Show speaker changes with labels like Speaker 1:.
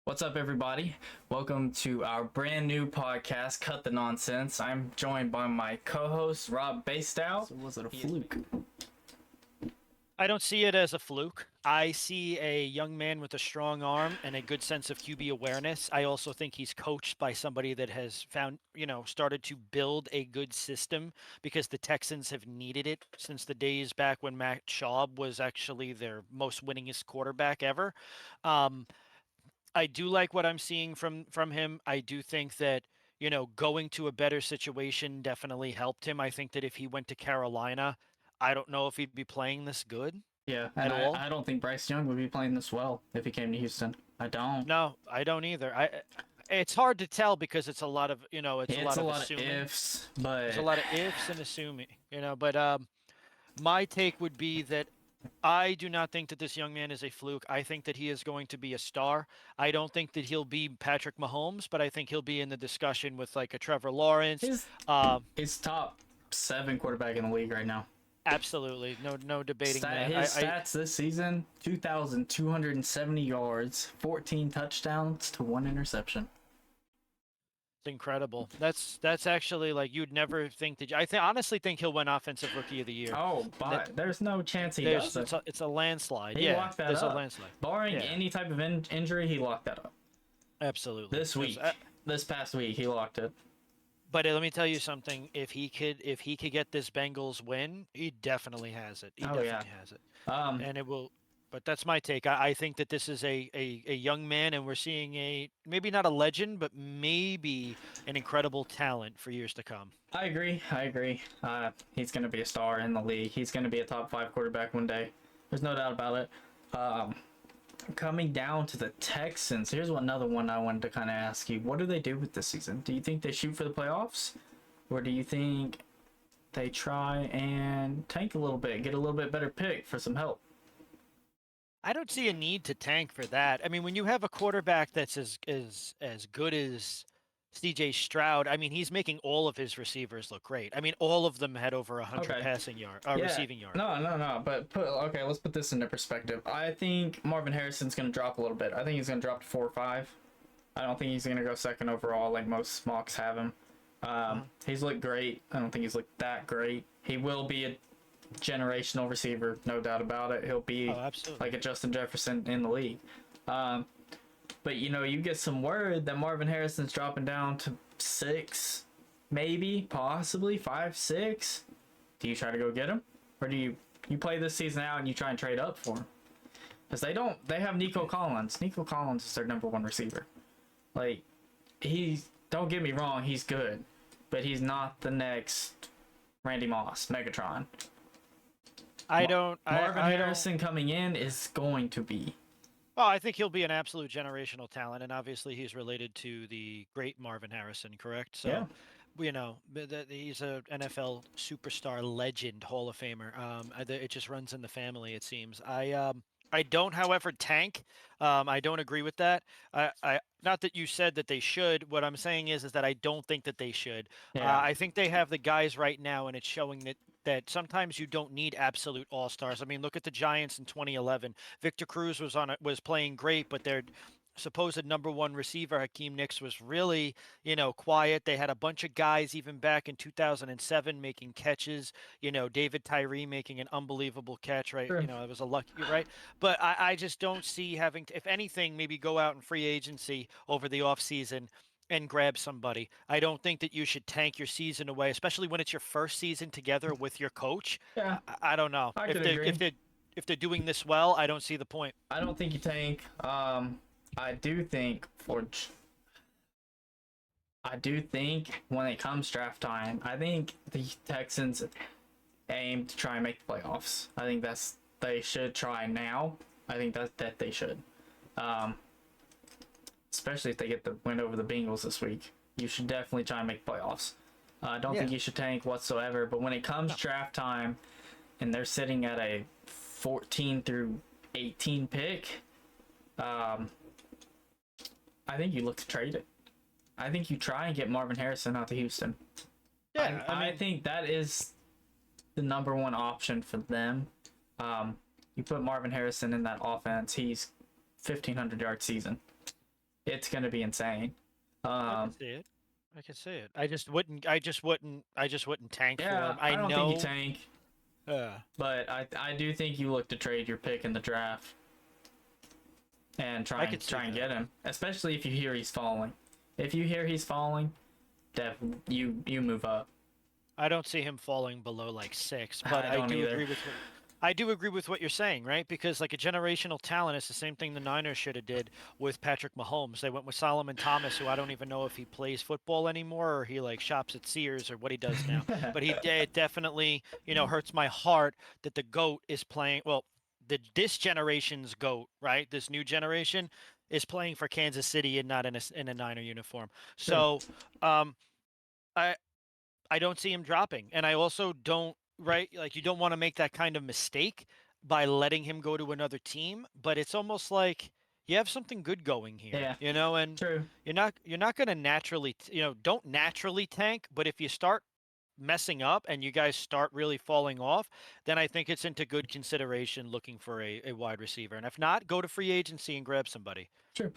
Speaker 1: What's up, everybody? Welcome to our brand new podcast, Cut the Nonsense. I'm joined by my co-host, Rob Bastow.
Speaker 2: So was it a fluke?
Speaker 3: I don't see it as a fluke. I see a young man with a strong arm and a good sense of QB awareness. I also think he's coached by somebody that has started to build a good system because the Texans have needed it since the days back when Matt Schaub was actually their most winningest quarterback ever. Um, I do like what I'm seeing from him. I do think that, going to a better situation definitely helped him. I think that if he went to Carolina, I don't know if he'd be playing this good
Speaker 1: Yeah, and
Speaker 3: at
Speaker 1: I,
Speaker 3: all.
Speaker 1: I don't think Bryce Young would be playing this well if he came to Houston. I don't.
Speaker 3: No, I don't either. It's hard to tell because it's a lot of, it's a
Speaker 1: It's
Speaker 3: lot
Speaker 1: a
Speaker 3: of
Speaker 1: lot of
Speaker 3: assuming.
Speaker 1: ifs, but
Speaker 3: There's a lot of ifs and assuming, but my take would be that I do not think that this young man is a fluke. I think that he is going to be a star. I don't think that he'll be Patrick Mahomes, but I think he'll be in the discussion with like a Trevor Lawrence.
Speaker 1: his his top 7 quarterback in the league right now.
Speaker 3: Absolutely, no debating that.
Speaker 1: His stats this season: 2,270 yards, 14 touchdowns to 1 interception.
Speaker 3: It's incredible. That's actually like you'd never think that. Honestly think he'll win Offensive Rookie of the Year.
Speaker 1: Oh, but there's no chance he
Speaker 3: There's
Speaker 1: does.
Speaker 3: it's a landslide.
Speaker 1: He
Speaker 3: Yeah,
Speaker 1: locked that
Speaker 3: there's
Speaker 1: up.
Speaker 3: a landslide.
Speaker 1: Barring
Speaker 3: Yeah.
Speaker 1: any type of injury, he locked that up.
Speaker 3: Absolutely.
Speaker 1: This week, this past week, he locked it.
Speaker 3: But let me tell you something. If he could get this Bengals win, he definitely has it. He definitely has it. And it will. But that's my take. I think that this is a young man, and we're seeing maybe not a legend, but maybe an incredible talent for years to come.
Speaker 1: I agree. He's going to be a star in the league. He's going to be a top 5 quarterback one day. There's no doubt about it. Coming down to the Texans, here's another one I wanted to kind of ask you. What do they do with this season? Do you think they shoot for the playoffs? Or do you think they try and tank a little bit, get a little bit better pick for some help?
Speaker 3: I don't see a need to tank for that. I mean, when you have a quarterback that's as good as CJ Stroud, I mean, he's making all of his receivers look great. I mean, all of them had over 100
Speaker 1: Okay.
Speaker 3: passing yard,
Speaker 1: Yeah.
Speaker 3: receiving yard.
Speaker 1: No. But let's put this into perspective. I think Marvin Harrison's going to drop a little bit. I think he's going to drop to 4 or 5. I don't think he's going to go second overall like most mocks have him. He's looked great. I don't think he's looked that great. He will be a generational receiver, no doubt about it. He'll be like a Justin Jefferson in the league. But you get some word that Marvin Harrison's dropping down to 6, maybe, possibly 5, 6. Do you try to go get him, or do you play this season out and you try and trade up for him? Because they have Nico Collins. Nico Collins is their number 1 receiver. Like, don't get me wrong, he's good, but he's not the next Randy Moss, Megatron. Marvin Harrison coming in is going to be.
Speaker 3: Oh, I think he'll be an absolute generational talent, and obviously he's related to the great Marvin Harrison, correct? So, he's a NFL superstar legend, Hall of Famer. It just runs in the family, it seems. I don't, however, tank. I don't agree with that. Not that you said that they should. What I'm saying is that I don't think that they should.
Speaker 1: Yeah.
Speaker 3: I think they have the guys right now, and it's showing that sometimes you don't need absolute all-stars. I mean, look at the Giants in 2011. Victor Cruz was playing great, but their supposed number 1 receiver, Hakeem Nicks, was really, quiet. They had a bunch of guys even back in 2007 making catches. David Tyree making an unbelievable catch, right?
Speaker 1: Sure.
Speaker 3: It was a lucky, right? But I just don't see having to, if anything, maybe go out in free agency over the offseason and grab somebody. I don't think that you should tank your season away, especially when it's your first season together with your coach.
Speaker 1: Yeah.
Speaker 3: I don't know.
Speaker 1: I could agree.
Speaker 3: If they're doing this well, I don't see the point.
Speaker 1: I don't think you tank. I do think when it comes draft time, I think the Texans aim to try and make the playoffs. I think they should try now. I think that they should. Especially if they get the win over the Bengals this week. You should definitely try and make playoffs. I don't think you should tank whatsoever, but when it comes draft time and they're sitting at a 14 through 18 pick, I think you look to trade it. I think you try and get Marvin Harrison out to Houston.
Speaker 3: Yeah,
Speaker 1: I think that is the number 1 option for them. You put Marvin Harrison in that offense, he's 1,500-yard season. it's going to be insane.
Speaker 3: I can
Speaker 1: Um,
Speaker 3: see it. I can see it. I just wouldn't. I just wouldn't. I just wouldn't tank for
Speaker 1: yeah,
Speaker 3: him. I
Speaker 1: I don't think you
Speaker 3: know.
Speaker 1: tank,
Speaker 3: Uh,
Speaker 1: but I do think you look to trade your pick in the draft and
Speaker 3: I could see
Speaker 1: try and
Speaker 3: that.
Speaker 1: get him, especially if you hear he's falling. If you hear he's falling, you move up.
Speaker 3: I don't see him falling below like 6, but
Speaker 1: I don't either.
Speaker 3: I do agree with what you're saying, right? Because like a generational talent is the same thing the Niners should have did with Patrick Mahomes. They went with Solomon Thomas, who I don't even know if he plays football anymore or he like shops at Sears or what he does now. But it definitely, hurts my heart that the GOAT is playing. Well, this generation's GOAT, right? This new generation is playing for Kansas City and not in a Niner uniform.
Speaker 1: True.
Speaker 3: So, um, I I don't see him dropping. And I also don't, right? Like, you don't want to make that kind of mistake by letting him go to another team, but it's almost like you have something good going here,
Speaker 1: Yeah.
Speaker 3: and
Speaker 1: True.
Speaker 3: you're not going to naturally, don't naturally tank, but if you start messing up and you guys start really falling off, then I think it's into good consideration looking for a wide receiver. And if not, go to free agency and grab somebody.
Speaker 1: True.